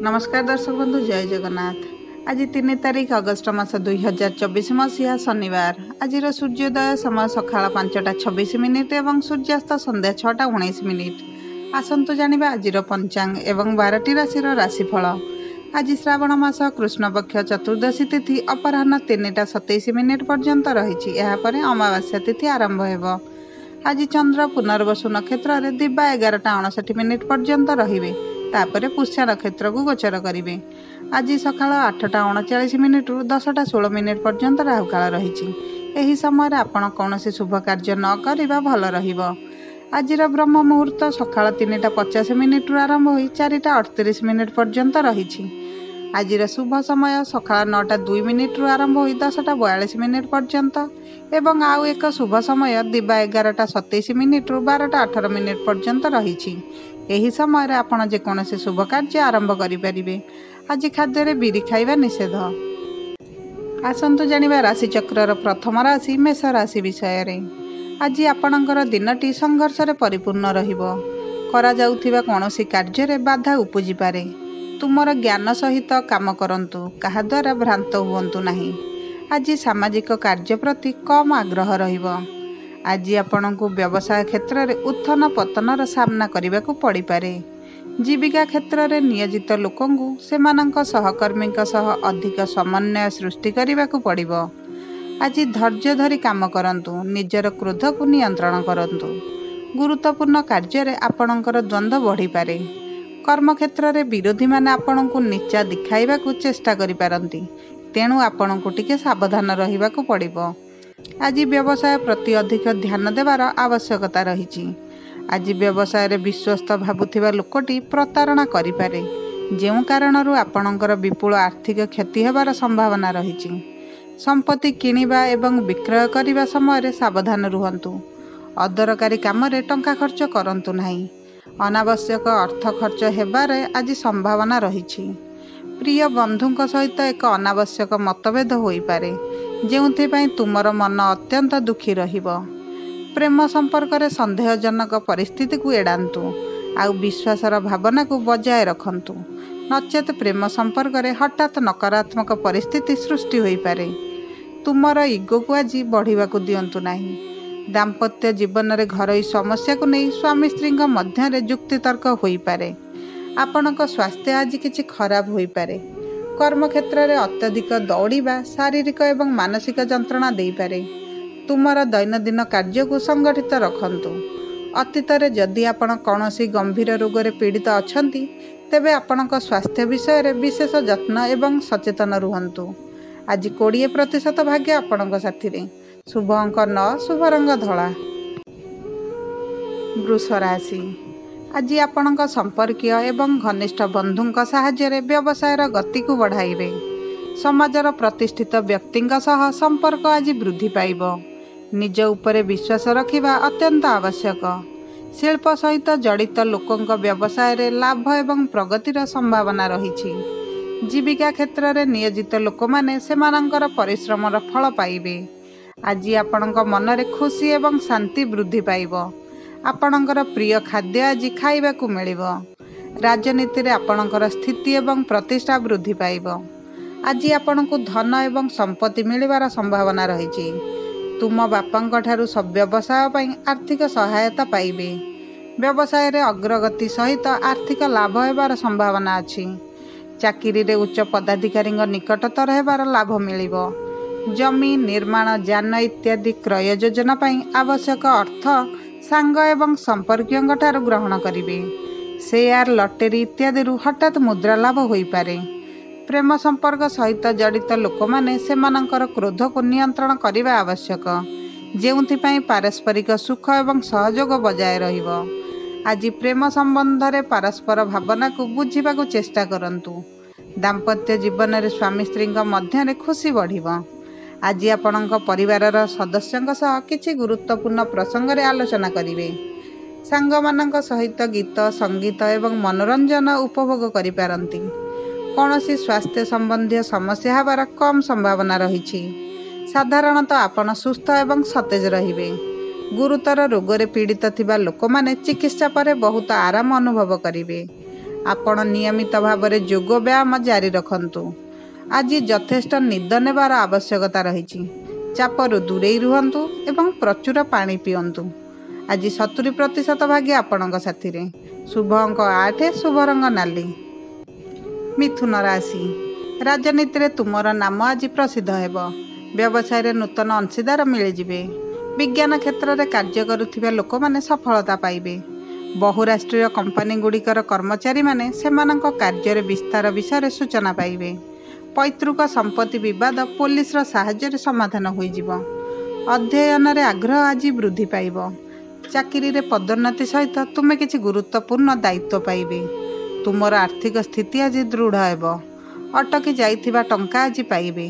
नमस्कार दर्शक बंधु, जय जगन्नाथ। आज 3 तारिख अगस्ट मास 2024 मसीहा शनिवार। आज सूर्योदय समय सकाळ 5:26 एवं सूर्यास्त संध्या 6:19। आसंतु जानिबा आज पंचांग एवं 12टी राशि राशिफल। आज श्रावण मास कृष्ण पक्ष चतुर्दशी तिथि अपराह्न 3:27 पर्यंत रही। यापर अमावास्या तिथि आरंभ हो। आज चंद्र पुनर्वसु नक्षत्र में दिबा 11:59 पर्यंत रहिबे। तापर पुष्या नक्षत्र को गोचर करेंगे। आज सकाळ 8:39 रु 10:16 पर्यंत राहुकाल रही। यही समय आपण कौन शुभ कार्य न करवा भल रहिबो। आज ब्रह्म मुहूर्त सकाळ 3:50 रु आरंभ हो 4:38 पर्यंत रही। आज शुभ समय सकाळ 9:02 रु आरंभ हो 10:42 पर्यंत एवं आउ एक शुभ समय दिबा 11:27 रु 12:18 पर्यंत रही। यही समय आपण जेकोसी शुभ कार्य आरंभ करें। आज खाद्य बिरी खाइबा निषेध। आसंतु जानिबा राशि चक्र प्रथम राशि मेष राशि विषय रे। आज आपणकर दिनटी संघर्ष रे परिपूर्ण रहिबो। करा जाउथिबा कोनोसी कार्य रे बाधा उपजी पारे। तुमर ज्ञान सहित काम करंतु, कहा द्वारा भ्रांत हुवंतु नाही। आज सामाजिक कार्य प्रति कम आग्रह रहिबो। आज आपणको व्यवसाय क्षेत्र में उत्थान पतनर सामना करने को पड़ पारे। जीविका क्षेत्र में नियोजित लोकंकु सेमानंक सहकर्मी सह अधिक समन्वय सृष्टि करने को पड़िबो। आज धैर्य धरी काम करंतु, निजर क्रोध को नियंत्रण करंतु। गुरुत्वपूर्ण कार्य रे आपणकर द्वंद्व बढ़ी पारे। कर्म क्षेत्र में विरोधी माने आपणको नीचा दिखाइबा को चेष्टा करि पारंती। तेणु आपणको टिके सावधान रहिबा को पड़िबो। आज व्यवसाय प्रति अधिक ध्यान देवार आवश्यकता रही। आज व्यवसाय रे विश्वस्त भावुथिबा लोकटी प्रतारणा करिपारे। जेउ कारणरू आपणकर विपुल आर्थिक क्षति हेबार संभावना रही। संपत्ति किनिबा एवं विक्रय करिबा समय रे सावधान रुहंतु। अदरकारी काम रे टंका खर्च करंतु नाही। अनावश्यक अर्थ खर्च हेबारे आज संभावना रही। प्रिय बंधुंक सहित एक अनावश्यक मतभेद होई पारे, जेउथिपाई तुमर मन अत्यंत दुखी रहिबो। प्रेम संपर्क रे संदेहजनक परिस्थिति को एड़ांतु। आउ विश्वासर भावना को बजाय रखंतु, नचेत प्रेम संपर्क रे हठात नकारात्मक परिस्थिति सृष्टि होई पारे। तुमर इगो को आज बढ़िबा को दियंतु नाही। दाम्पत्य जीवन रे घरोई समस्या को नहीं स्वामी स्त्री मध्य रे जुक्ति तर्क होई पारे। आपनक स्वास्थ्य आज किछि खराब होई पारे। कर्म क्षेत्र में अत्यधिक दौड़िबा शारीरिक एवं मानसिक जंत्रणा दे पारे। तुमर दैनंदिन कार्य को संगठित रखंतु। अतीत रे जदि आपण कौनसी गंभीर रोग रे पीड़ित अछंती, तेबे आपणक स्वास्थ्य विषय रे विशेष जत्न एवं सचेतन रुहंतु। आज 20% भाग्य आपणक साथी रे। शुभ अंक 9, शुभ रंग धला। वृष राशि। आज आपणक संपर्कीय एवं घनिष्ठ बंधुंक साहाय्य व्यवसायर गति को बढ़ाइबे। समाजर प्रतिष्ठित व्यक्तिंक सह संपर्क आज वृद्धि पाइबो। निज उपरे विश्वास रखिबा अत्यंत आवश्यक। शिल्प सहित जड़ित लोकंक व्यवसाय रे लाभ एवं प्रगतिर संभावना रही। जीविका क्षेत्र में नियोजित लोक माने सेमानंकर परिश्रमर फल पाइबे। आज आपणक मन रे खुशी एवं शांति वृद्धि पाइबो। आपणकर प्रिय खाद्य आज खाइबा को मिलिबो। राजनीति रे आपणकर स्थिति एवं प्रतिष्ठा वृद्धि पाइबो। आज आपणको धन एवं संपत्ति मिलिबार संभावना रही। तुम बापांक ठारू सब व्यवसाय पई आर्थिक सहायता पाइबे। व्यवसाय रे अग्रगति सहित आर्थिक लाभ हेबार संभावना अछि। चाकिरी रे उच्च पदाधिकारी निकटतर हेबार लाभ मिलिबो। जमी निर्माण यान इत्यादि क्रय योजना पई आवश्यक अर्थ सांग एवं संपर्कियों ठारू ग्रहण करिवे। शेयर लटेरी इत्यादि हठात मुद्रा लाभ होई पारे। प्रेम संपर्क सहित जड़ित लोक माने सेमानंकर क्रोध को नियंत्रण करने आवश्यक, जेउथिपाई पारस्परिक सुख एवं सहयोग बजाय रहिबो। आज प्रेम संबंध रे परस्पर भावना को बुझिबा को चेष्टा करंतु। दाम्पत्य जीवन रे स्वामी स्त्री मध्य रे खुशी बढ़िबो। आज आपणक परिवारर सदस्यंक सह किछि गुरुत्वपूर्ण प्रसंग रे आलोचना करिवे। सांगमानंक सहित गीत संगीत एवं मनोरंजन उपभोग करि पारंती। कौनसी स्वास्थ्य संबंधी समस्या हबार कम संभावना रही। साधारणतः आपण सुस्थ एवं सतेज रहिबे। गुरुतर रोग रे पीड़ित थिबा लोक माने चिकित्सा पर बहुत आराम अनुभव करिवे। ଆପଣ ନିୟମିତ ଭାବରେ ଯୋଗ ବ୍ୟାୟାମ ଜାରି ରଖନ୍ତୁ। ଆଜି ଯଥେଷ୍ଟ ନିଦ ନେବାର ଆବଶ୍ୟକତା ରହିଛି। ଚାପରୁ ଦୂରେଇ ରୁହନ୍ତୁ ଏବଂ ପ୍ରଚୁର ପାଣି ପିଅନ୍ତୁ। ଆଜି 70% ଭାଗ୍ୟ ଆପଣଙ୍କ ସାଥିରେ। ଶୁଭ ଅଙ୍କ 8, ଶୁଭ ରଙ୍ଗ ନାଲି। ମିଥୁନ ରାଶି, ରାଜନୀତିରେ ତୁମର ନାମ ଆଜି ପ୍ରସିଦ୍ଧ ହେବ। ବ୍ୟବସାୟରେ ନୂତନ ଅଂଶୀଦାର ମିଳିଯିବେ। ବିଜ୍ଞାନ କ୍ଷେତ୍ରରେ କାର୍ଯ୍ୟ କରୁଥିବା ଲୋକମାନେ ସଫଳତା ପାଇବେ। ବହୁରାଷ୍ଟ୍ରୀୟ କମ୍ପାନୀଗୁଡ଼ିକର କର୍ମଚାରୀମାନେ ସେମାନଙ୍କ କାର୍ଯ୍ୟରେ ବିସ୍ତାର ବିଷୟରେ ସୂଚନା ପାଇବେ। ପୈତୃକ ସମ୍ପତ୍ତି ବିବାଦ ପୋଲିସର ସାହାଯ୍ୟରେ ସମାଧାନ ହୋଇଯିବ। ଅଧ୍ୟୟନରେ ଆଗ୍ରହ ଆଜି ବୃଦ୍ଧି ପାଇବ। ଚାକିରିରେ ପଦୋନ୍ନତି ସହିତ ତୁମେ କିଛି ଗୁରୁତ୍ୱପୂର୍ଣ୍ଣ ଦାୟିତ୍ୱ ପାଇବେ। ତୁମର ଆର୍ଥିକ ସ୍ଥିତି ଆଜି ଦୃଢ଼ ହେବ। ଅଟକି ଯାଇଥିବା ଟଙ୍କା ଆଜି ପାଇବେ।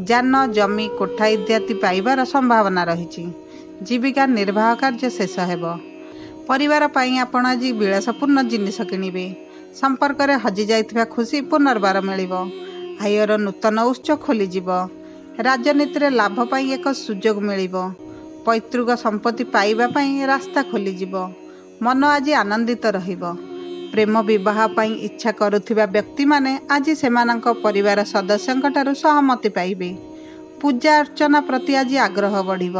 ଯାନ, ଜମି, କୋଠା ଇତ୍ୟାଦି ପାଇବାର ସମ୍ଭାବନା ରହିଛି। ଜୀବିକା ନିର୍ବାହ କାର୍ଯ୍ୟ ଶେଷ ହେବ। ପରିବାର ପାଇଁ ଆପଣ ଆଜି ବିଳାସପୂର୍ଣ୍ଣ ଜିନିଷ କିଣିବେ। ସମ୍ପର୍କରେ ହଜିଯାଇଥିବା ଖୁସି ପୁନର୍ବାର ମିଳିବ। ଆୟର ନୂତନ ଉତ୍ସ ଖୋଲିଯିବ। ରାଜନୀତିରେ ଲାଭ ପାଇଁ ଏକ ସୁଯୋଗ ମିଳିବ। ପୈତୃକ ସମ୍ପତ୍ତି ପାଇବା ପାଇଁ ରାସ୍ତା ଖୋଲିଯିବ। ମନ ଆଜି ଆନନ୍ଦିତ ରହିବ। ପ୍ରେମ ବିବାହ ପାଇଁ ଇଚ୍ଛା କରୁଥିବା ବ୍ୟକ୍ତିମାନେ ଆଜି ସେମାନଙ୍କ ପରିବାର ସଦସ୍ୟଙ୍କଠାରୁ ସହମତି ପାଇବେ। ପୂଜା ଅର୍ଚ୍ଚନା ପ୍ରତି ଆଜି ଆଗ୍ରହ ବଢ଼ିବ।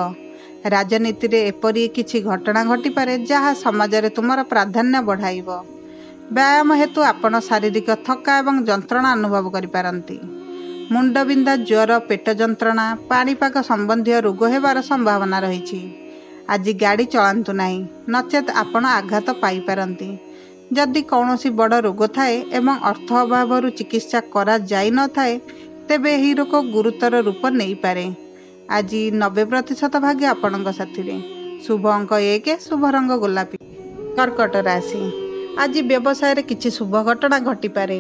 ରାଜନୀତିରେ ଏପରି କିଛି ଘଟଣା ଘଟିପାରେ ଯାହା ସମାଜରେ ତୁମର ପ୍ରାଧାନ୍ୟ ବଢ଼ାଇବ। ବ୍ୟାୟାମ ହେତୁ ଆପଣ ଶାରୀରିକ ଥକା ଏବଂ ଯନ୍ତ୍ରଣା ଅନୁଭବ କରିପାରନ୍ତି। ମୁଣ୍ଡବିନ୍ଧା, ଜ୍ୱର, ପେଟ ଯନ୍ତ୍ରଣା, ପାଣିପାଗ ସମ୍ବନ୍ଧୀୟ ରୋଗ ହେବାର ସମ୍ଭାବନା ରହିଛି। ଆଜି ଗାଡ଼ି ଚଳାନ୍ତୁ ନାହିଁ, ନଚେତ୍ ଆପଣ ଆଘାତ ପାଇପାରନ୍ତି। ଯଦି କୌଣସି ବଡ଼ ରୋଗ ଥାଏ ଏବଂ ଅର୍ଥ ଅଭାବରୁ ଚିକିତ୍ସା କରାଯାଇନଥାଏ, ତେବେ ଏହି ରୋଗ ଗୁରୁତର ରୂପ ନେଇପାରେ। ଆଜି 90% ଭାଗ୍ୟ ଆପଣଙ୍କ ସାଥିରେ। ଶୁଭ ଅଙ୍କ 1, ଶୁଭ ରଙ୍ଗ ଗୋଲାପୀ। କର୍କଟ ରାଶି, ଆଜି ବ୍ୟବସାୟରେ କିଛି ଶୁଭ ଘଟଣା ଘଟିପାରେ।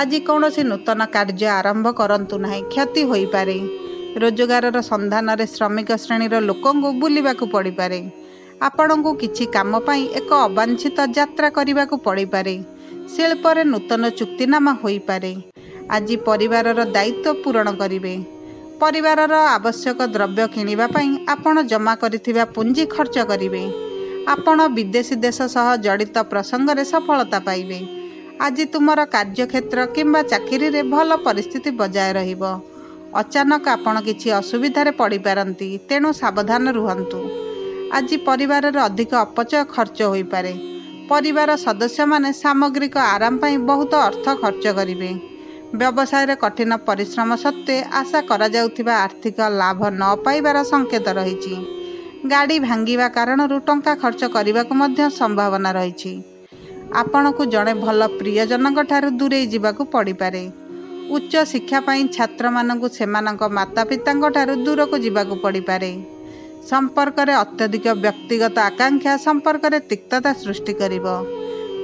ଆଜି କୌଣସି ନୂତନ କାର୍ଯ୍ୟ ଆରମ୍ଭ କରନ୍ତୁ ନାହିଁ, କ୍ଷତି ହୋଇପାରେ। ରୋଜଗାରର ସନ୍ଧାନରେ ଶ୍ରମିକ ଶ୍ରେଣୀର ଲୋକଙ୍କୁ ବୁଲିବାକୁ ପଡ଼ିପାରେ। ଆପଣଙ୍କୁ କିଛି କାମ ପାଇଁ ଏକ ଅବାଞ୍ଛିତ ଯାତ୍ରା କରିବାକୁ ପଡ଼ିପାରେ। ଶିଳ୍ପରେ ନୂତନ ଚୁକ୍ତିନାମା ହୋଇପାରେ। ଆଜି ପରିବାରର ଦାୟିତ୍ୱ ପୂରଣ କରିବେ। ପରିବାରର ଆବଶ୍ୟକ ଦ୍ରବ୍ୟ କିଣିବା ପାଇଁ ଆପଣ ଜମା କରିଥିବା ପୁଞ୍ଜି ଖର୍ଚ୍ଚ କରିବେ। ଆପଣ ବିଦେଶୀ ଦେଶ ସହ ଜଡ଼ିତ ପ୍ରସଙ୍ଗରେ ସଫଳତା ପାଇବେ। ଆଜି ତୁମର କାର୍ଯ୍ୟକ୍ଷେତ୍ର କିମ୍ବା ଚାକିରିରେ ଭଲ ପରିସ୍ଥିତି ବଜାୟ ରହିବ। ଅଚାନକ ଆପଣ କିଛି ଅସୁବିଧାରେ ପଡ଼ିପାରନ୍ତି, ତେଣୁ ସାବଧାନ ରୁହନ୍ତୁ। ଆଜି ପରିବାରରେ ଅଧିକ ଅପଚୟ ଖର୍ଚ୍ଚ ହୋଇପାରେ। ପରିବାର ସଦସ୍ୟମାନେ ସାମଗ୍ରିକ ଆରାମ ପାଇଁ ବହୁତ ଅର୍ଥ ଖର୍ଚ୍ଚ କରିବେ। ବ୍ୟବସାୟରେ କଠିନ ପରିଶ୍ରମ ସତ୍ତ୍ୱେ ଆଶା କରାଯାଉଥିବା ଆର୍ଥିକ ଲାଭ ନ ପାଇବାର ସଂକେତ ରହିଛି। ଗାଡ଼ି ଭାଙ୍ଗିବା କାରଣରୁ ଟଙ୍କା ଖର୍ଚ୍ଚ କରିବାକୁ ମଧ୍ୟ ସମ୍ଭାବନା ରହିଛି। ଆପଣଙ୍କୁ ଜଣେ ଭଲ ପ୍ରିୟଜନଙ୍କଠାରୁ ଦୂରେଇ ଯିବାକୁ ପଡ଼ିପାରେ। ଉଚ୍ଚ ଶିକ୍ଷା ପାଇଁ ଛାତ୍ରମାନଙ୍କୁ ସେମାନଙ୍କ ମାତାପିତାଙ୍କଠାରୁ ଦୂରକୁ ଯିବାକୁ ପଡ଼ିପାରେ। ସମ୍ପର୍କରେ ଅତ୍ୟଧିକ ବ୍ୟକ୍ତିଗତ ଆକାଂକ୍ଷା ସମ୍ପର୍କରେ ତିକ୍ତତା ସୃଷ୍ଟି କରିବ।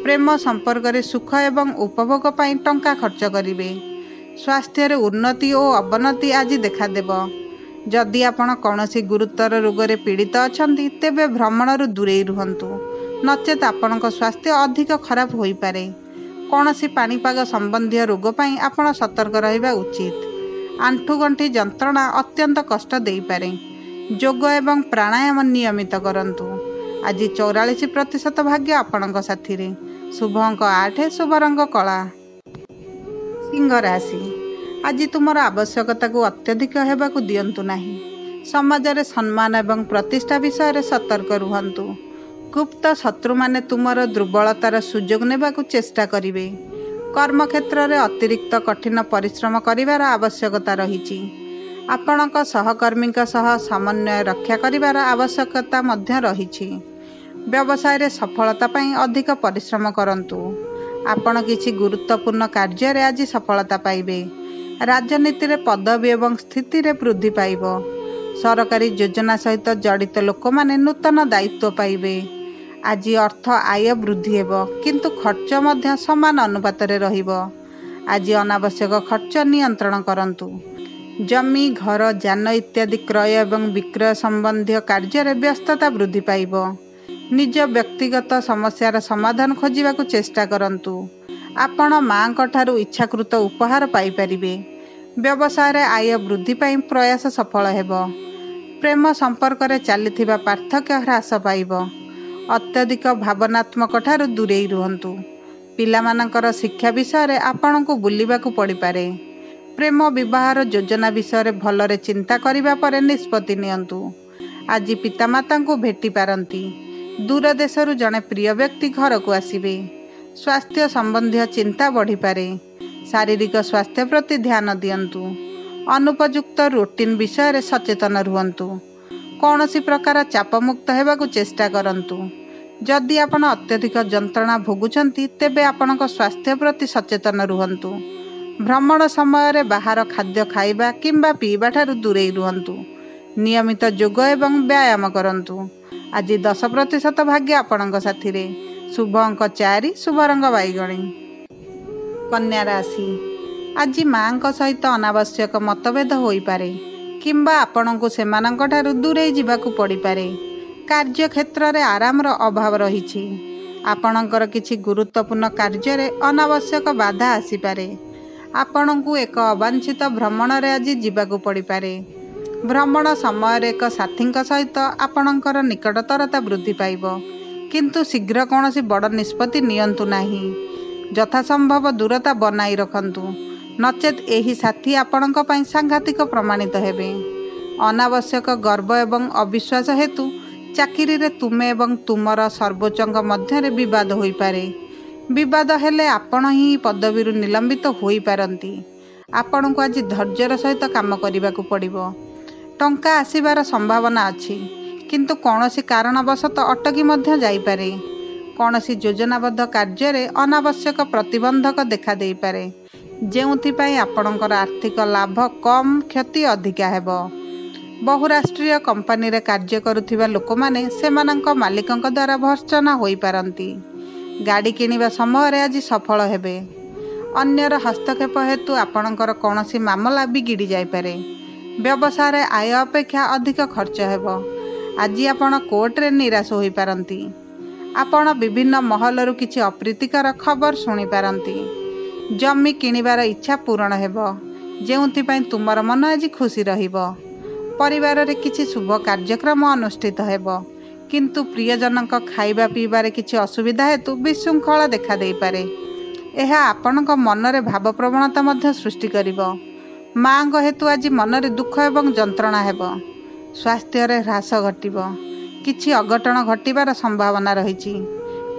ପ୍ରେମ ସମ୍ପର୍କରେ ସୁଖ ଏବଂ ଉପଭୋଗ ପାଇଁ ଟଙ୍କା ଖର୍ଚ୍ଚ କରିବେ। ସ୍ୱାସ୍ଥ୍ୟରେ ଉନ୍ନତି ଓ ଅବନତି ଆଜି ଦେଖାଦେବ। ଯଦି ଆପଣ କୌଣସି ଗୁରୁତର ରୋଗରେ ପୀଡ଼ିତ ଅଛନ୍ତି, ତେବେ ଭ୍ରମଣରୁ ଦୂରେଇ ରୁହନ୍ତୁ, ନଚେତ୍ ଆପଣଙ୍କ ସ୍ୱାସ୍ଥ୍ୟ ଅଧିକ ଖରାପ ହୋଇପାରେ। କୌଣସି ପାଣିପାଗ ସମ୍ବନ୍ଧୀୟ ରୋଗ ପାଇଁ ଆପଣ ସତର୍କ ରହିବା ଉଚିତ। ଆଣ୍ଠୁଗଣ୍ଠି ଯନ୍ତ୍ରଣା ଅତ୍ୟନ୍ତ କଷ୍ଟ ଦେଇପାରେ। ଯୋଗ ଏବଂ ପ୍ରାଣାୟାମ ନିୟମିତ କରନ୍ତୁ। ଆଜି 44% ଭାଗ୍ୟ ଆପଣଙ୍କ ସାଥିରେ। ଶୁଭ ଅଙ୍କ 8, ଶୁଭ ରଙ୍ଗ କଳା। ସିଂହ ରାଶି, ଆଜି ତୁମର ଆବଶ୍ୟକତାକୁ ଅତ୍ୟଧିକ ହେବାକୁ ଦିଅନ୍ତୁ ନାହିଁ। ସମାଜରେ ସମ୍ମାନ ଏବଂ ପ୍ରତିଷ୍ଠା ବିଷୟରେ ସତର୍କ ରୁହନ୍ତୁ। ଗୁପ୍ତ ଶତ୍ରୁମାନେ ତୁମର ଦୁର୍ବଳତାର ସୁଯୋଗ ନେବାକୁ ଚେଷ୍ଟା କରିବେ। କର୍ମକ୍ଷେତ୍ରରେ ଅତିରିକ୍ତ କଠିନ ପରିଶ୍ରମ କରିବାର ଆବଶ୍ୟକତା ରହିଛି। ଆପଣଙ୍କ ସହକର୍ମୀଙ୍କ ସହ ସମନ୍ୱୟ ରକ୍ଷା କରିବାର ଆବଶ୍ୟକତା ମଧ୍ୟ ରହିଛି। ବ୍ୟବସାୟରେ ସଫଳତା ପାଇଁ ଅଧିକ ପରିଶ୍ରମ କରନ୍ତୁ। ଆପଣ କିଛି ଗୁରୁତ୍ୱପୂର୍ଣ୍ଣ କାର୍ଯ୍ୟରେ ଆଜି ସଫଳତା ପାଇବେ। ରାଜନୀତିରେ ପଦବୀ ଏବଂ ସ୍ଥିତିରେ ବୃଦ୍ଧି ପାଇବ। ସରକାରୀ ଯୋଜନା ସହିତ ଜଡ଼ିତ ଲୋକମାନେ ନୂତନ ଦାୟିତ୍ୱ ପାଇବେ। ଆଜି ଅର୍ଥ ଆୟ ବୃଦ୍ଧି ହେବ, କିନ୍ତୁ ଖର୍ଚ୍ଚ ମଧ୍ୟ ସମାନ ଅନୁପାତରେ ରହିବ। ଆଜି ଅନାବଶ୍ୟକ ଖର୍ଚ୍ଚ ନିୟନ୍ତ୍ରଣ କରନ୍ତୁ। ଜମି, ଘର, ଯାନ ଇତ୍ୟାଦି କ୍ରୟ ଏବଂ ବିକ୍ରୟ ସମ୍ବନ୍ଧୀୟ କାର୍ଯ୍ୟରେ ବ୍ୟସ୍ତତା ବୃଦ୍ଧି ପାଇବ। ନିଜ ବ୍ୟକ୍ତିଗତ ସମସ୍ୟାର ସମାଧାନ ଖୋଜିବାକୁ ଚେଷ୍ଟା କରନ୍ତୁ। ଆପଣ ମାଆଙ୍କଠାରୁ ଇଚ୍ଛାକୃତ ଉପହାର ପାଇପାରିବେ। ବ୍ୟବସାୟରେ ଆୟ ବୃଦ୍ଧି ପାଇଁ ପ୍ରୟାସ ସଫଳ ହେବ। ପ୍ରେମ ସମ୍ପର୍କରେ ଚାଲିଥିବା ପାର୍ଥକ୍ୟ ହ୍ରାସ ପାଇବ। ଅତ୍ୟଧିକ ଭାବନାତ୍ମକ ଠାରୁ ଦୂରେଇ ରୁହନ୍ତୁ। ପିଲାମାନଙ୍କର ଶିକ୍ଷା ବିଷୟରେ ଆପଣଙ୍କୁ ବୁଲିବାକୁ ପଡ଼ିପାରେ। ପ୍ରେମ ବିବାହର ଯୋଜନା ବିଷୟରେ ଭଲରେ ଚିନ୍ତା କରିବା ପରେ ନିଷ୍ପତ୍ତି ନିଅନ୍ତୁ। ଆଜି ପିତାମାତାଙ୍କୁ ଭେଟି ପାରନ୍ତି। ଦୂର ଦେଶରୁ ଜଣେ ପ୍ରିୟ ବ୍ୟକ୍ତି ଘରକୁ ଆସିବେ। ସ୍ୱାସ୍ଥ୍ୟ ସମ୍ବନ୍ଧୀୟ ଚିନ୍ତା ବଢ଼ିପାରେ। ଶାରୀରିକ ସ୍ୱାସ୍ଥ୍ୟ ପ୍ରତି ଧ୍ୟାନ ଦିଅନ୍ତୁ। ଅନୁପଯୁକ୍ତ ରୁଟିନ୍ ବିଷୟରେ ସଚେତନ ରୁହନ୍ତୁ। କୌଣସି ପ୍ରକାର ଚାପମୁକ୍ତ ହେବାକୁ ଚେଷ୍ଟା କରନ୍ତୁ। ଯଦି ଆପଣ ଅତ୍ୟଧିକ ଯନ୍ତ୍ରଣା ଭୋଗୁଛନ୍ତି ତେବେ ଆପଣଙ୍କ ସ୍ୱାସ୍ଥ୍ୟ ପ୍ରତି ସଚେତନ ରୁହନ୍ତୁ। ଭ୍ରମଣ ସମୟରେ ବାହାର ଖାଦ୍ୟ ଖାଇବା କିମ୍ବା ପିଇବା ଠାରୁ ଦୂରେଇ ରୁହନ୍ତୁ। ନିୟମିତ ଯୋଗ ଏବଂ ବ୍ୟାୟାମ କରନ୍ତୁ। ଆଜି 10% ଭାଗ୍ୟ ଆପଣଙ୍କ ସାଥିରେ। ଶୁଭ ଅଙ୍କ 4, ଶୁଭ ରଙ୍ଗ ବାଇଗଣୀ। କନ୍ୟା ରାଶି, ଆଜି ମାଙ୍କ ସହିତ ଅନାବଶ୍ୟକ ମତଭେଦ ହୋଇପାରେ କିମ୍ବା ଆପଣଙ୍କୁ ସେମାନଙ୍କ ଠାରୁ ଦୂରେଇ ଯିବାକୁ ପଡ଼ିପାରେ। କାର୍ଯ୍ୟକ୍ଷେତ୍ରରେ ଆରାମର ଅଭାବ ରହିଛି। ଆପଣଙ୍କର କିଛି ଗୁରୁତ୍ୱପୂର୍ଣ୍ଣ କାର୍ଯ୍ୟରେ ଅନାବଶ୍ୟକ ବାଧା ଆସିପାରେ। ଆପଣଙ୍କୁ ଏକ ଅବାଞ୍ଛିତ ଭ୍ରମଣରେ ଆଜି ଯିବାକୁ ପଡ଼ିପାରେ। ଭ୍ରମଣ ସମୟରେ ଏକ ସାଥୀଙ୍କ ସହିତ ଆପଣଙ୍କର ନିକଟତରତା ବୃଦ୍ଧି ପାଇବ, କିନ୍ତୁ ଶୀଘ୍ର କୌଣସି ବଡ଼ ନିଷ୍ପତ୍ତି ନିଅନ୍ତୁ ନାହିଁ। ଯଥାସମ୍ଭବ ଦୂରତା ବନାଇ ରଖନ୍ତୁ, ନଚେତ୍ ଏହି ସାଥୀ ଆପଣଙ୍କ ପାଇଁ ସାଂଘାତିକ ପ୍ରମାଣିତ ହେବେ। ଅନାବଶ୍ୟକ ଗର୍ବ ଏବଂ ଅବିଶ୍ୱାସ ହେତୁ ଚାକିରିରେ ତୁମେ ଏବଂ ତୁମର ସର୍ବୋଚ୍ଚଙ୍କ ମଧ୍ୟରେ ବିବାଦ ହୋଇପାରେ। ବିବାଦ ହେଲେ ଆପଣ ହିଁ ପଦବୀରୁ ନିଲମ୍ବିତ ହୋଇପାରନ୍ତି। ଆପଣଙ୍କୁ ଆଜି ଧୈର୍ଯ୍ୟର ସହିତ କାମ କରିବାକୁ ପଡ଼ିବ। ଟଙ୍କା ଆସିବାର ସମ୍ଭାବନା ଅଛି, କିନ୍ତୁ କୌଣସି କାରଣବଶତଃ ଅଟକି ମଧ୍ୟ ଯାଇପାରେ। କୌଣସି ଯୋଜନାବଦ୍ଧ କାର୍ଯ୍ୟରେ ଅନାବଶ୍ୟକ ପ୍ରତିବନ୍ଧକ ଦେଖାଦେଇପାରେ, ଯେଉଁଥିପାଇଁ ଆପଣଙ୍କର ଆର୍ଥିକ ଲାଭ କମ୍, କ୍ଷତି ଅଧିକା ହେବ। ବହୁରାଷ୍ଟ୍ରୀୟ କମ୍ପାନୀରେ କାର୍ଯ୍ୟ କରୁଥିବା ଲୋକମାନେ ସେମାନଙ୍କ ମାଲିକଙ୍କ ଦ୍ୱାରା ଭର୍ତ୍ସନା ହୋଇପାରନ୍ତି। ଗାଡ଼ି କିଣିବା ସମୟରେ ଆଜି ସଫଳ ହେବେ। ଅନ୍ୟର ହସ୍ତକ୍ଷେପ ହେତୁ ଆପଣଙ୍କର କୌଣସି ମାମଲା ବିଗିଡ଼ି ଯାଇପାରେ। ବ୍ୟବସାୟରେ ଆୟ ଅପେକ୍ଷା ଅଧିକ ଖର୍ଚ୍ଚ ହେବ। ଆଜି ଆପଣ କୋର୍ଟରେ ନିରାଶ ହୋଇପାରନ୍ତି। ଆପଣ ବିଭିନ୍ନ ମହଲରୁ କିଛି ଅପ୍ରୀତିକର ଖବର ଶୁଣିପାରନ୍ତି। ଜମି କିଣିବାର ଇଚ୍ଛା ପୂରଣ ହେବ, ଯେଉଁଥିପାଇଁ ତୁମର ମନ ଆଜି ଖୁସି ରହିବ। ପରିବାରରେ କିଛି ଶୁଭ କାର୍ଯ୍ୟକ୍ରମ ଅନୁଷ୍ଠିତ ହେବ, କିନ୍ତୁ ପ୍ରିୟଜନଙ୍କ ଖାଇବା ପିଇବାରେ କିଛି ଅସୁବିଧା ହେତୁ ବିଶୃଙ୍ଖଳା ଦେଖାଦେଇପାରେ। ଏହା ଆପଣଙ୍କ ମନରେ ଭାବପ୍ରବଣତା ମଧ୍ୟ ସୃଷ୍ଟି କରିବ। ମାଙ୍କ ହେତୁ ଆଜି ମନରେ ଦୁଃଖ ଏବଂ ଯନ୍ତ୍ରଣା ହେବ। ସ୍ୱାସ୍ଥ୍ୟରେ ହ୍ରାସ ଘଟିବ। କିଛି ଅଘଟଣ ଘଟିବାର ସମ୍ଭାବନା ରହିଛି।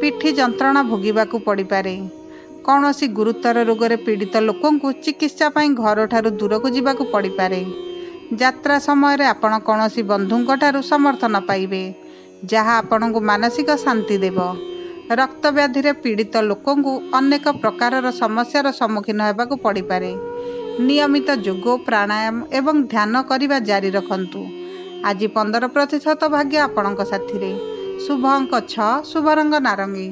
ପିଠି ଯନ୍ତ୍ରଣା ଭୋଗିବାକୁ ପଡ଼ିପାରେ। କୌଣସି ଗୁରୁତର ରୋଗରେ ପୀଡ଼ିତ ଲୋକଙ୍କୁ ଚିକିତ୍ସା ପାଇଁ ଘରଠାରୁ ଦୂରକୁ ଯିବାକୁ ପଡ଼ିପାରେ। ଯାତ୍ରା ସମୟରେ ଆପଣ କୌଣସି ବନ୍ଧୁଙ୍କ ଠାରୁ ସମର୍ଥନ ପାଇବେ, ଯାହା ଆପଣଙ୍କୁ ମାନସିକ ଶାନ୍ତି ଦେବ। ରକ୍ତ ବ୍ୟାଧିରେ ପୀଡ଼ିତ ଲୋକଙ୍କୁ ଅନେକ ପ୍ରକାରର ସମସ୍ୟାର ସମ୍ମୁଖୀନ ହେବାକୁ ପଡ଼ିପାରେ। ନିୟମିତ ଯୋଗ, ପ୍ରାଣାୟାମ ଏବଂ ଧ୍ୟାନ କରିବା ଜାରି ରଖନ୍ତୁ। ଆଜି 15% ଭାଗ୍ୟ ଆପଣଙ୍କ ସାଥିରେ। ଶୁଭ ଅଙ୍କ 6, ଶୁଭ ରଙ୍ଗ ନାରଙ୍ଗୀ।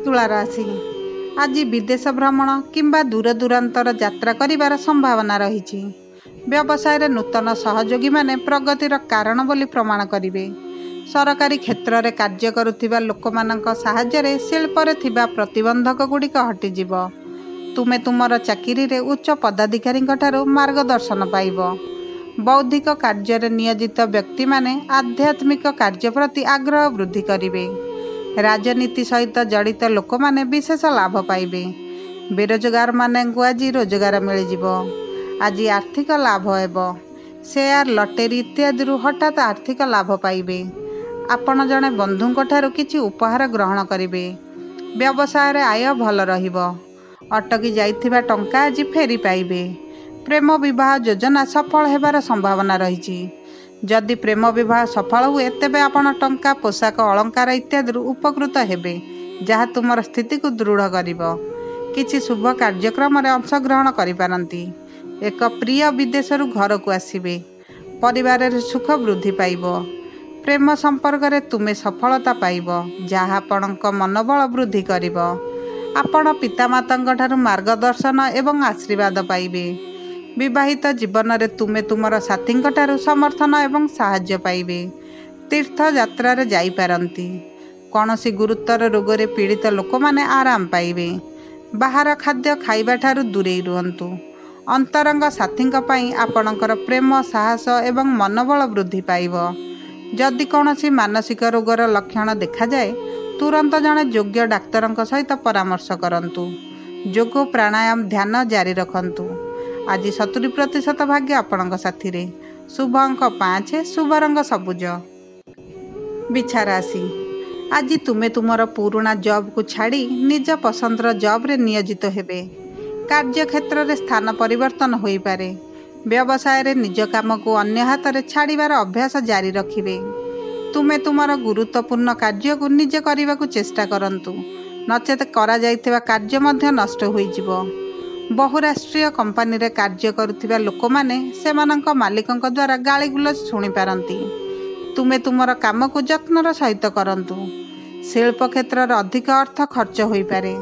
ତୁଳା ରାଶି, ଆଜି ବିଦେଶ ଭ୍ରମଣ କିମ୍ବା ଦୂରଦୂରାନ୍ତର ଯାତ୍ରା କରିବାର ସମ୍ଭାବନା ରହିଛି। ବ୍ୟବସାୟରେ ନୂତନ ସହଯୋଗୀମାନେ ପ୍ରଗତିର କାରଣ ବୋଲି ପ୍ରମାଣ କରିବେ। ସରକାରୀ କ୍ଷେତ୍ରରେ କାର୍ଯ୍ୟ କରୁଥିବା ଲୋକମାନଙ୍କ ସାହାଯ୍ୟରେ ଶିଳ୍ପରେ ଥିବା ପ୍ରତିବନ୍ଧକଗୁଡ଼ିକ ହଟିଯିବ। ତୁମେ ତୁମର ଚାକିରିରେ ଉଚ୍ଚ ପଦାଧିକାରୀଙ୍କଠାରୁ ମାର୍ଗଦର୍ଶନ ପାଇବ। ବୌଦ୍ଧିକ କାର୍ଯ୍ୟରେ ନିୟୋଜିତ ବ୍ୟକ୍ତିମାନେ ଆଧ୍ୟାତ୍ମିକ କାର୍ଯ୍ୟ ପ୍ରତି ଆଗ୍ରହ ବୃଦ୍ଧି କରିବେ। ରାଜନୀତି ସହିତ ଜଡ଼ିତ ଲୋକମାନେ ବିଶେଷ ଲାଭ ପାଇବେ। ବେରୋଜଗାରମାନଙ୍କୁ ଆଜି ରୋଜଗାର ମିଳିଯିବ। ଆଜି ଆର୍ଥିକ ଲାଭ ହେବ। ସେୟାର, ଲଟେରୀ ଇତ୍ୟାଦିରୁ ହଠାତ୍ ଆର୍ଥିକ ଲାଭ ପାଇବେ। ଆପଣ ଜଣେ ବନ୍ଧୁଙ୍କଠାରୁ କିଛି ଉପହାର ଗ୍ରହଣ କରିବେ। ବ୍ୟବସାୟରେ ଆୟ ଭଲ ରହିବ। ଅଟକି ଯାଇଥିବା ଟଙ୍କା ଆଜି ଫେରି ପାଇବେ। ପ୍ରେମ ବିବାହ ଯୋଜନା ସଫଳ ହେବାର ସମ୍ଭାବନା ରହିଛି। ଯଦି ପ୍ରେମ ବିବାହ ସଫଳ ହୁଏ ତେବେ ଆପଣ ଟଙ୍କା, ପୋଷାକ, ଅଳଙ୍କାର ଇତ୍ୟାଦିରୁ ଉପକୃତ ହେବେ, ଯାହା ତୁମର ସ୍ଥିତିକୁ ଦୃଢ଼ କରିବ। କିଛି ଶୁଭ କାର୍ଯ୍ୟକ୍ରମରେ ଅଂଶଗ୍ରହଣ କରିପାରନ୍ତି। ଏକ ପ୍ରିୟ ବିଦେଶରୁ ଘରକୁ ଆସିବେ। ପରିବାରରେ ସୁଖ ବୃଦ୍ଧି ପାଇବ। ପ୍ରେମ ସମ୍ପର୍କରେ ତୁମେ ସଫଳତା ପାଇବ, ଯାହା ଆପଣଙ୍କ ମନୋବଳ ବୃଦ୍ଧି କରିବ। ଆପଣ ପିତାମାତାଙ୍କ ଠାରୁ ମାର୍ଗଦର୍ଶନ ଏବଂ ଆଶୀର୍ବାଦ ପାଇବେ। ବିବାହିତ ଜୀବନରେ ତୁମେ ତୁମର ସାଥୀଙ୍କ ଠାରୁ ସମର୍ଥନ ଏବଂ ସାହାଯ୍ୟ ପାଇବେ। ତୀର୍ଥଯାତ୍ରାରେ ଯାଇପାରନ୍ତି। କୌଣସି ଗୁରୁତର ରୋଗରେ ପୀଡ଼ିତ ଲୋକମାନେ ଆରାମ ପାଇବେ। ବାହାର ଖାଦ୍ୟ ଖାଇବା ଠାରୁ ଦୂରେଇ ରୁହନ୍ତୁ। ଅନ୍ତରଙ୍ଗ ସାଥୀଙ୍କ ପାଇଁ ଆପଣଙ୍କର ପ୍ରେମ, ସାହସ ଏବଂ ମନୋବଳ ବୃଦ୍ଧି ପାଇବ। ଯଦି କୌଣସି ମାନସିକ ରୋଗର ଲକ୍ଷଣ ଦେଖାଯାଏ तुरंत जड़े योग्य डाक्तर सहित परामर्श करंतु। जोग प्राणायाम ध्यान जारी रखंतु। आज 70% भाग्य आपणक साथी रे। शुभ अंक 5, शुभ रंग सबुज। बिछा राशि आज तुमे तुमर पुराना जॉब को छाड़ी निज पसंदर जॉब रे नियोजित हेबे। कार्य क्षेत्र रे स्थान परिवर्तन होई पारे। व्यवसाय रे निज काम को अन्य हाथ रे छाड़ीबार अभ्यास जारी रखिबे। तुमे तुमर गुरुत्वपूर्ण कार्य को निजे करने को चेष्टा करंतु, नचेत करा जाइथिबा कार्य मध्य नष्ट होई जिवो। बहुराष्ट्रीय कंपनी रे कार्य करुथिबा लोक माने सेमानंक मालिकंक द्वारा गाली गुलज शुणी पारंती। तुमे तुमर काम को जत्नर सहित करंतु। शिल्प क्षेत्र रे अधिक अर्थ खर्च होई पारे।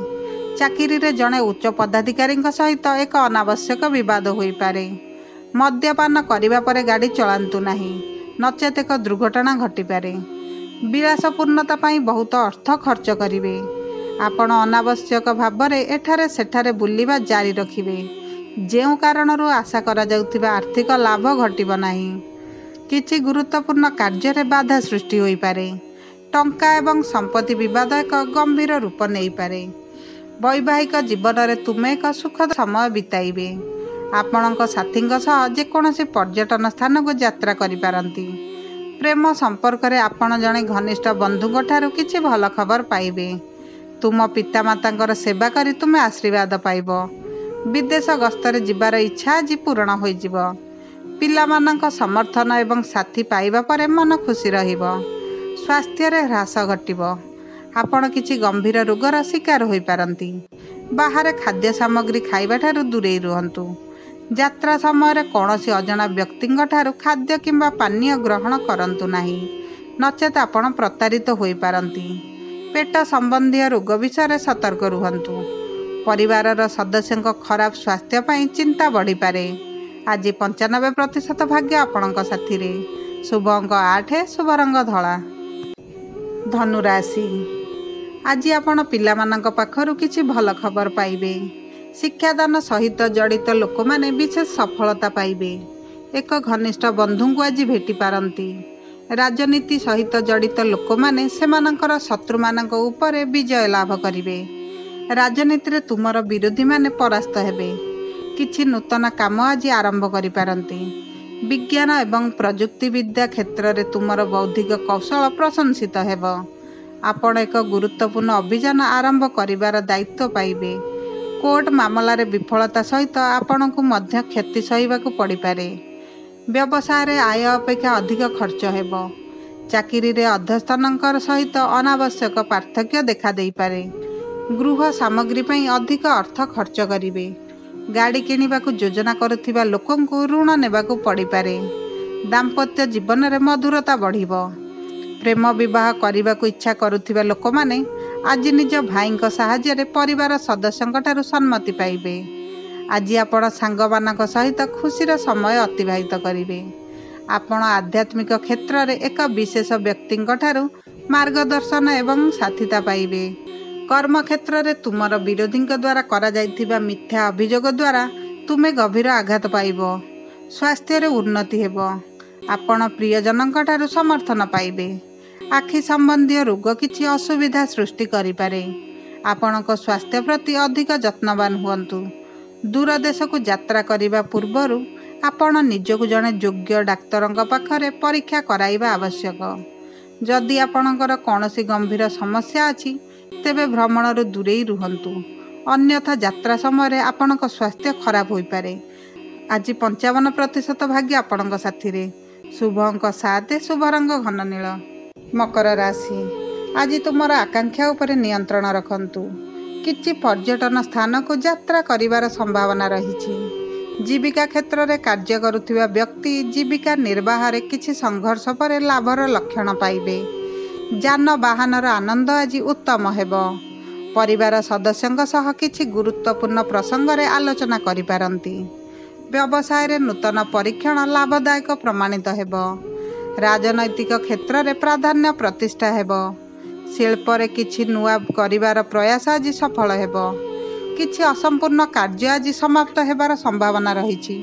चाकिरी रे जड़े उच्च पदाधिकारी सहित एक अनावश्यक विवाद होई पारे। मद्यपान करिबा परे गाड़ी चलांतु नाही, नचेत एक दुर्घटना घटी पारे। विलासपूर्णता पाई बहुत अर्थ खर्च करिवे। आपण अनावश्यक भावरे एठारे सेठारे बुलिबा जारी रखिबे। जेउ कारणरू आशा करा जाउथिबा आर्थिक लाभ घटिबो नाही। किछि गुरुत्वपूर्ण कार्य रे बाधा सृष्टि होई पारे। टंका एवं संपत्ति विवाद एक गंभीर रूप नहीं पारे। वैवाहिक जीवन रे तुमे एक सुखद समय बिताइबे। आपणक साथींक सह जेकोसी पर्यटन स्थान को यात्रा करि पारंती। प्रेम संपर्क रे आपण जणे घनिष्ठ बंधुक ठारू किछि भल खबर पाइबे। तुम पितामातांकर सेवा करी तुमे आशीर्वाद पाइब। विदेश गस्तरे जिबार इच्छा आज पूर्ण होई जिवो। पिलामानंक समर्थन एवं साथी पाइबा परे मन खुशी रहिबो। स्वास्थ्य रे ह्रास घटिबो। आपण किछि गंभीर रोगर शिकार होई पारंती। बाहर खाद्य सामग्री खाइबा ठारू दूरेई रुहंतु। यात्रा समय कौनसी अजଣା व्यक्तिंक ठारू खाद्य किंबा पानीय ग्रहण करंतु नाही, नचेत आपण प्रतारित होई पारंती। पेट संबंधी रोग विषय सतर्क रुहंतु। परिवारर सदस्यंक खराब स्वास्थ्य पाई चिंता बढ़ी पारे। आज 95% भाग्य आपणक साथी रे। शुभ अंक 8, शुभ रंग धला। धनु राशि आज आपण पिलामानंक पाखरु किछि भल खबर पाइबे। शिक्षादान सहित जड़ित लोक माने विशेष सफलता पाइबे। एक घनिष्ठ बंधु को आज भेटी पारंती। राजनीति सहित जड़ित लोक माने सेमानंकर शत्रु मानक ऊपर विजय लाभ करिवे। राजनीति रे तुमर विरोधी माने परास्त हेबे। किछि नूतन काम आज आरंभ करि पारंती। विज्ञान एवं प्रजुक्ति विद्या क्षेत्र रे तुमर बौद्धिक कौशल प्रशंसित हेबो। आपण एक गुरुत्वपूर्ण अभियान आरंभ करिवार दायित्व पाइबे। कोर्ट मामला रे विफलता सहित आपण को मध्य क्षति सहिबाकू पड़ी पारे। व्यवसाय रे आय अपेक्षा अधिक खर्च हेबो। चाकिरी रे अध्यस्थानंकर सहित अनावश्यक पार्थक्य देखा देई पारे। गृह सामग्री पई अधिक अर्थ खर्च करिवे। गाड़ी किनिबाकू योजना करुथिबा लोकंकू ऋण नेबाकू पड़ी पारे। दाम्पत्य जीवन रे मधुरता बढ़िबो। प्रेम विवाह करने इच्छा करुथिबा लोक माने आज निज भाईंक सहाय्य रे परिवार सदस्यंक ठारू सम्मति पाइबे। आज आपण सांगमानक सहित खुशीर समय अतिबाहित करिवे। आपण आध्यात्मिक क्षेत्र रे एक विशेष व्यक्तिंक ठारू मार्गदर्शन एवं साथिता पाइबे। कर्म क्षेत्र रे तुमर विरोधींक द्वारा करा जाइथिबा मिथ्या अभियोग द्वारा तुमे गभीर आघात पाइबो। स्वास्थ्य रे उन्नति हेबो। आपण प्रियजनंक ठारू समर्थन पाइबे। आखि संबंधी रोग किछि असुविधा सृष्टि करि पारे। आपणक स्वास्थ्य प्रति अधिक जत्नवान हुअन्तु। दूर देश को यात्रा करिबा पूर्वरु आपण निजकु जणे योग्य डाक्तरंक पाखरे परीक्षा कराइबा आवश्यक। जदि आपणकर कौनसी गंभीर समस्या अछि तेबे भ्रमणरु दूरेई रुहन्तु, अन्यथा यात्रा समय आपणक स्वास्थ्य खराब होई पारे। आज 55% भाग्य आपणक साथी रे। शुभ अंक 7, शुभ रंग घन नील। मकर राशि आज तुमर आकांक्षा उपरे नियंत्रण रखंतु। किछि पर्यटन स्थान को यात्रा करिवार संभावना रही। जीविका क्षेत्र रे कार्य करुथिबा व्यक्ति जीविका निर्वाह रे किछि संघर्ष परे लाभर लक्षण पाइबे। जान वाहनर आनंद आज उत्तम हेबो। परिवार सदस्यंक सह किछि गुरुत्वपूर्ण प्रसंग रे आलोचना करि पारंती। व्यवसाय रे नूतन परीक्षण लाभदायक प्रमाणित हेबो। राजनैतिक क्षेत्र रे प्राधान्य प्रतिष्ठा हेबो। शिल्प रे किछि नुआ करिवार प्रयास आज सफल हेबो। किछि असंपूर्ण कार्य आज समाप्त हेबार संभावना रही।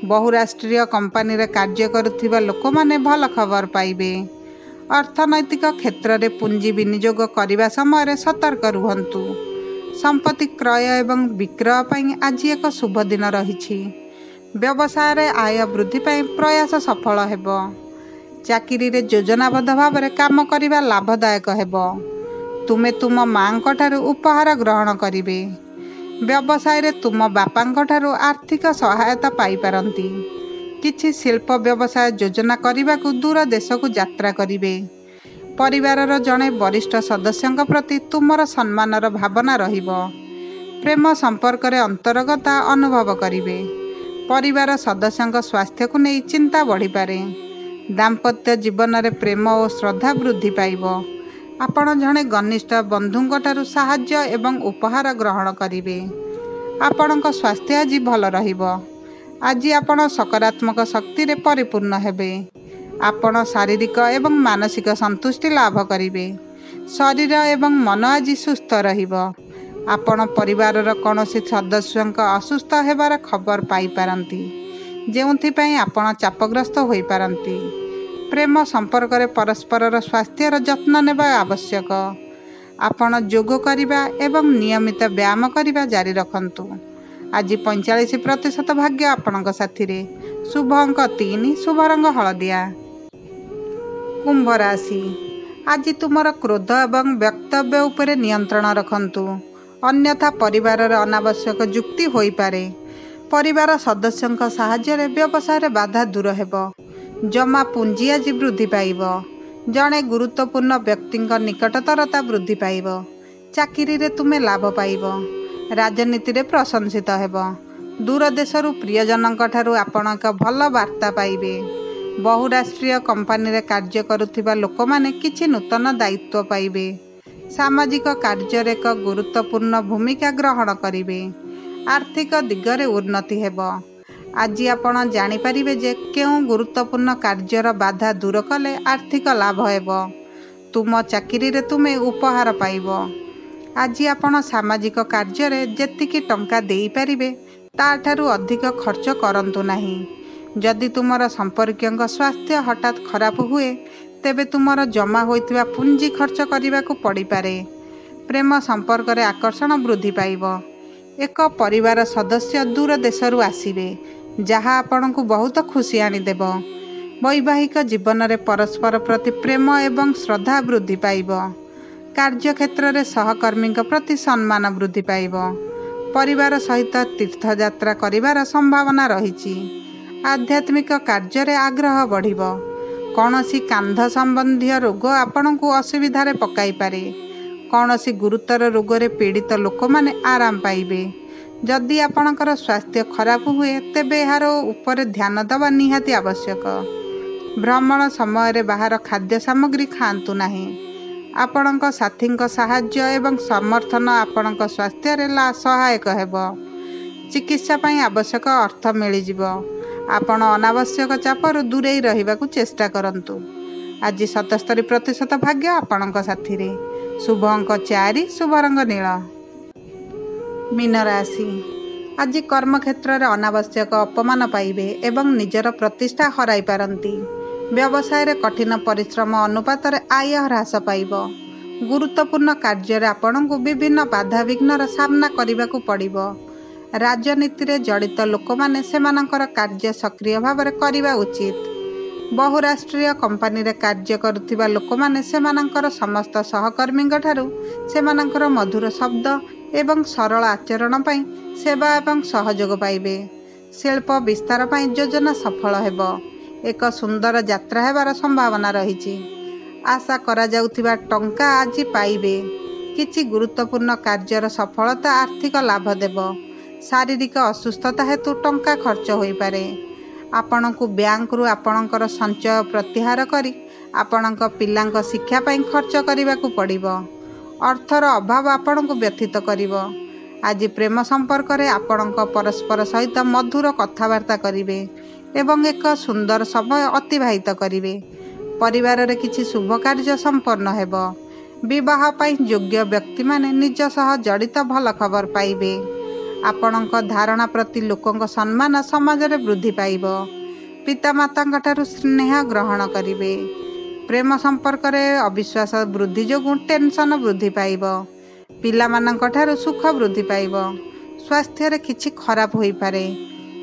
बहुराष्ट्रीय कंपनी रे कार्य करुथिबा लोक माने भल खबर पाइबे। ଅର୍ଥନୈତିକ କ୍ଷେତ୍ରରେ ପୁଞ୍ଜି ବିନିଯୋଗ କରିବା ସମୟରେ ସତର୍କ ରୁହନ୍ତୁ। ସମ୍ପତ୍ତି କ୍ରୟ ଏବଂ ବିକ୍ରୟ ପାଇଁ ଆଜି ଏକ ଶୁଭ ଦିନ ରହିଛି। ବ୍ୟବସାୟରେ ଆୟ ବୃଦ୍ଧି ପାଇଁ ପ୍ରୟାସ ସଫଳ ହେବ। ଚାକିରିରେ ଯୋଜନାବଦ୍ଧ ଭାବରେ କାମ କରିବା ଲାଭଦାୟକ ହେବ। ତୁମେ ତୁମ ମାଙ୍କ ଠାରୁ ଉପହାର ଗ୍ରହଣ କରିବେ। ବ୍ୟବସାୟରେ ତୁମ ବାପାଙ୍କ ଠାରୁ ଆର୍ଥିକ ସହାୟତା ପାଇପାରନ୍ତି। କିଛି ଶିଳ୍ପ ବ୍ୟବସାୟ ଯୋଜନା କରିବାକୁ ଦୂର ଦେଶକୁ ଯାତ୍ରା କରିବେ। ପରିବାରର ଜଣେ ବରିଷ୍ଠ ସଦସ୍ୟଙ୍କ ପ୍ରତି ତୁମର ସମ୍ମାନର ଭାବନା ରହିବ। ପ୍ରେମ ସମ୍ପର୍କରେ ଅନ୍ତରଙ୍ଗତା ଅନୁଭବ କରିବେ। ପରିବାର ସଦସ୍ୟଙ୍କ ସ୍ୱାସ୍ଥ୍ୟକୁ ନେଇ ଚିନ୍ତା ବଢ଼ିପାରେ। ଦାମ୍ପତ୍ୟ ଜୀବନରେ ପ୍ରେମ ଓ ଶ୍ରଦ୍ଧା ବୃଦ୍ଧି ପାଇବ। ଆପଣ ଜଣେ ଘନିଷ୍ଠ ବନ୍ଧୁଙ୍କଠାରୁ ସାହାଯ୍ୟ ଏବଂ ଉପହାର ଗ୍ରହଣ କରିବେ। ଆପଣଙ୍କ ସ୍ୱାସ୍ଥ୍ୟ ଆଜି ଭଲ ରହିବ। ଆଜି ଆପଣ ସକାରାତ୍ମକ ଶକ୍ତିରେ ପରିପୂର୍ଣ୍ଣ ହେବେ। ଆପଣ ଶାରୀରିକ ଏବଂ ମାନସିକ ସନ୍ତୁଷ୍ଟି ଲାଭ କରିବେ। ଶରୀର ଏବଂ ମନ ଆଜି ସୁସ୍ଥ ରହିବ। ଆପଣ ପରିବାରର କୌଣସି ସଦସ୍ୟଙ୍କ ଅସୁସ୍ଥ ହେବାର ଖବର ପାଇପାରନ୍ତି, ଯେଉଁଥିପାଇଁ ଆପଣ ଚାପଗ୍ରସ୍ତ ହୋଇପାରନ୍ତି। ପ୍ରେମ ସମ୍ପର୍କରେ ପରସ୍ପରର ସ୍ୱାସ୍ଥ୍ୟର ଯତ୍ନ ନେବା ଆବଶ୍ୟକ। ଆପଣ ଯୋଗ କରିବା ଏବଂ ନିୟମିତ ବ୍ୟାୟାମ କରିବା ଜାରି ରଖନ୍ତୁ। ଆଜି 45% ଭାଗ୍ୟ ଆପଣଙ୍କ ସାଥିରେ। ଶୁଭ ଅଙ୍କ 3, ଶୁଭ ରଙ୍ଗ ହଳଦିଆ। କୁମ୍ଭ ରାଶି। ଆଜି ତୁମର କ୍ରୋଧ ଏବଂ ବକ୍ତବ୍ୟ ଉପରେ ନିୟନ୍ତ୍ରଣ ରଖନ୍ତୁ, ଅନ୍ୟଥା ପରିବାରରେ ଅନାବଶ୍ୟକ ଯୁକ୍ତି ହୋଇପାରେ। ପରିବାର ସଦସ୍ୟଙ୍କ ସାହାଯ୍ୟରେ ବ୍ୟବସାୟରେ ବାଧା ଦୂର ହେବ। ଜମା ପୁଞ୍ଜି ଆଜି ବୃଦ୍ଧି ପାଇବ। ଜଣେ ଗୁରୁତ୍ୱପୂର୍ଣ୍ଣ ବ୍ୟକ୍ତିଙ୍କ ନିକଟତରତା ବୃଦ୍ଧି ପାଇବ। ଚାକିରିରେ ତୁମେ ଲାଭ ପାଇବ। ରାଜନୀତିରେ ପ୍ରଶଂସିତ ହେବ। ଦୂର ଦେଶରୁ ପ୍ରିୟଜନଙ୍କ ଠାରୁ ଆପଣ ଏକ ଭଲ ବାର୍ତ୍ତା ପାଇବେ। ବହୁରାଷ୍ଟ୍ରୀୟ କମ୍ପାନୀରେ କାର୍ଯ୍ୟ କରୁଥିବା ଲୋକମାନେ କିଛି ନୂତନ ଦାୟିତ୍ୱ ପାଇବେ। ସାମାଜିକ କାର୍ଯ୍ୟରେ ଏକ ଗୁରୁତ୍ୱପୂର୍ଣ୍ଣ ଭୂମିକା ଗ୍ରହଣ କରିବେ। ଆର୍ଥିକ ଦିଗରେ ଉନ୍ନତି ହେବ। ଆଜି ଆପଣ ଜାଣିପାରିବେ ଯେ କେଉଁ ଗୁରୁତ୍ୱପୂର୍ଣ୍ଣ କାର୍ଯ୍ୟର ବାଧା ଦୂର କଲେ ଆର୍ଥିକ ଲାଭ ହେବ। ତୁମ ଚାକିରିରେ ତୁମେ ଉପହାର ପାଇବ। ଆଜି ଆପଣ ସାମାଜିକ କାର୍ଯ୍ୟରେ ଯେତିକି ଟଙ୍କା ଦେଇପାରିବେ ତାଠାରୁ ଅଧିକ ଖର୍ଚ୍ଚ କରନ୍ତୁ ନାହିଁ। ଯଦି ତୁମର ସମ୍ପର୍କୀୟଙ୍କ ସ୍ୱାସ୍ଥ୍ୟ ହଠାତ୍ ଖରାପ ହୁଏ, ତେବେ ତୁମର ଜମା ହୋଇଥିବା ପୁଞ୍ଜି ଖର୍ଚ୍ଚ କରିବାକୁ ପଡ଼ିପାରେ। ପ୍ରେମ ସମ୍ପର୍କରେ ଆକର୍ଷଣ ବୃଦ୍ଧି ପାଇବ। ଏକ ପରିବାର ସଦସ୍ୟ ଦୂର ଦେଶରୁ ଆସିବେ, ଯାହା ଆପଣଙ୍କୁ ବହୁତ ଖୁସି ଆଣିଦେବ। ବୈବାହିକ ଜୀବନରେ ପରସ୍ପର ପ୍ରତି ପ୍ରେମ ଏବଂ ଶ୍ରଦ୍ଧା ବୃଦ୍ଧି ପାଇବ। କାର୍ଯ୍ୟକ୍ଷେତ୍ରରେ ସହକର୍ମୀଙ୍କ ପ୍ରତି ସମ୍ମାନ ବୃଦ୍ଧି ପାଇବ। ପରିବାର ସହିତ ତୀର୍ଥଯାତ୍ରା କରିବାର ସମ୍ଭାବନା ରହିଛି। ଆଧ୍ୟାତ୍ମିକ କାର୍ଯ୍ୟରେ ଆଗ୍ରହ ବଢ଼ିବ। କୌଣସି କାନ୍ଧ ସମ୍ବନ୍ଧୀୟ ରୋଗ ଆପଣଙ୍କୁ ଅସୁବିଧାରେ ପକାଇପାରେ। କୌଣସି ଗୁରୁତର ରୋଗରେ ପୀଡ଼ିତ ଲୋକମାନେ ଆରାମ ପାଇବେ। ଯଦି ଆପଣଙ୍କର ସ୍ୱାସ୍ଥ୍ୟ ଖରାପ ହୁଏ, ତେବେ ଏହାର ଉପରେ ଧ୍ୟାନ ଦେବା ନିହାତି ଆବଶ୍ୟକ। ଭ୍ରମଣ ସମୟରେ ବାହାର ଖାଦ୍ୟ ସାମଗ୍ରୀ ଖାଆନ୍ତୁ ନାହିଁ। ଆପଣଙ୍କ ସାଥୀଙ୍କ ସାହାଯ୍ୟ ଏବଂ ସମର୍ଥନ ଆପଣଙ୍କ ସ୍ୱାସ୍ଥ୍ୟରେ ସହାୟକ ହେବ। ଚିକିତ୍ସା ପାଇଁ ଆବଶ୍ୟକ ଅର୍ଥ ମିଳିଯିବ। ଆପଣ ଅନାବଶ୍ୟକ ଚାପରୁ ଦୂରେଇ ରହିବାକୁ ଚେଷ୍ଟା କରନ୍ତୁ। ଆଜି 77% ଭାଗ୍ୟ ଆପଣଙ୍କ ସାଥିରେ। ଶୁଭ ଅଙ୍କ 4, ଶୁଭ ରଙ୍ଗ ନୀଳ। ମୀନ ରାଶି। ଆଜି କର୍ମକ୍ଷେତ୍ରରେ ଅନାବଶ୍ୟକ ଅପମାନ ପାଇବେ ଏବଂ ନିଜର ପ୍ରତିଷ୍ଠା ହରାଇ ପାରନ୍ତି। ବ୍ୟବସାୟରେ କଠିନ ପରିଶ୍ରମ ଅନୁପାତରେ ଆୟ ହ୍ରାସ ପାଇବ। ଗୁରୁତ୍ୱପୂର୍ଣ୍ଣ କାର୍ଯ୍ୟରେ ଆପଣଙ୍କୁ ବିଭିନ୍ନ ବାଧାବିଘ୍ନର ସାମ୍ନା କରିବାକୁ ପଡ଼ିବ। ରାଜନୀତିରେ ଜଡ଼ିତ ଲୋକମାନେ ସେମାନଙ୍କର କାର୍ଯ୍ୟ ସକ୍ରିୟ ଭାବରେ କରିବା ଉଚିତ। ବହୁରାଷ୍ଟ୍ରୀୟ କମ୍ପାନୀରେ କାର୍ଯ୍ୟ କରୁଥିବା ଲୋକମାନେ ସେମାନଙ୍କର ସମସ୍ତ ସହକର୍ମୀଙ୍କ ଠାରୁ ସେମାନଙ୍କର ମଧୁର ଶବ୍ଦ ଏବଂ ସରଳ ଆଚରଣ ପାଇଁ ସେବା ଏବଂ ସହଯୋଗ ପାଇବେ। ଶିଳ୍ପ ବିସ୍ତାର ପାଇଁ ଯୋଜନା ସଫଳ ହେବ। ଏକ ସୁନ୍ଦର ଯାତ୍ରା ହେବାର ସମ୍ଭାବନା ରହିଛି। ଆଶା କରାଯାଉଥିବା ଟଙ୍କା ଆଜି ପାଇବେ। କିଛି ଗୁରୁତ୍ୱପୂର୍ଣ୍ଣ କାର୍ଯ୍ୟର ସଫଳତା ଆର୍ଥିକ ଲାଭ ଦେବ। ଶାରୀରିକ ଅସୁସ୍ଥତା ହେତୁ ଟଙ୍କା ଖର୍ଚ୍ଚ ହୋଇପାରେ। ଆପଣଙ୍କୁ ବ୍ୟାଙ୍କରୁ ଆପଣଙ୍କର ସଞ୍ଚୟ ପ୍ରତ୍ୟାହାର କରି ଆପଣଙ୍କ ପିଲାଙ୍କ ଶିକ୍ଷା ପାଇଁ ଖର୍ଚ୍ଚ କରିବାକୁ ପଡ଼ିବ। ଅର୍ଥର ଅଭାବ ଆପଣଙ୍କୁ ବ୍ୟଥିତ କରିବ। ଆଜି ପ୍ରେମ ସମ୍ପର୍କରେ ଆପଣଙ୍କ ପରସ୍ପର ସହିତ ମଧୁର କଥାବାର୍ତ୍ତା କରିବେ ଏବଂ ଏକ ସୁନ୍ଦର ସମୟ ଅତିବାହିତ କରିବେ। ପରିବାରରେ କିଛି ଶୁଭ କାର୍ଯ୍ୟ ସମ୍ପନ୍ନ ହେବ। ବିବାହ ପାଇଁ ଯୋଗ୍ୟ ବ୍ୟକ୍ତିମାନେ ନିଜ ସହ ଜଡ଼ିତ ଭଲ ଖବର ପାଇବେ। ଆପଣଙ୍କ ଧାରଣା ପ୍ରତି ଲୋକଙ୍କ ସମ୍ମାନ ସମାଜରେ ବୃଦ୍ଧି ପାଇବ। ପିତାମାତାଙ୍କ ଠାରୁ ସ୍ନେହ ଗ୍ରହଣ କରିବେ। प्रेम संपर्क में अविश्वास वृद्धि जोगु टेंशन वृद्धि पाइब। पिलामानंकठारु सुख वृद्धि पाइब। स्वास्थ्य रे किछि खराब होई पारे।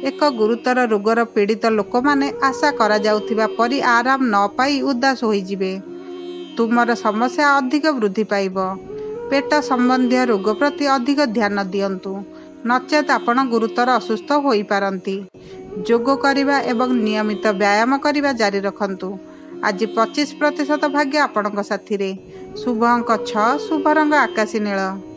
एक गुरुतर रोगर पीड़ित लोक माने आशा करा जाउथिबा परि आराम न पाई उदास होई जिवे। तुमर समस्या अधिक वृद्धि पाइब। पेट संबंधी रोग प्रति अधिक ध्यान दियंतु, नचेत आपण गुरुतर असुस्थ होई पारंती। जोग करिबा एवं नियमित व्यायाम करिबा जारी रखंतु। आज 25% भाग्य आपणक साथी रे। शुभ अंक 6, शुभ रंग आकाशी नील।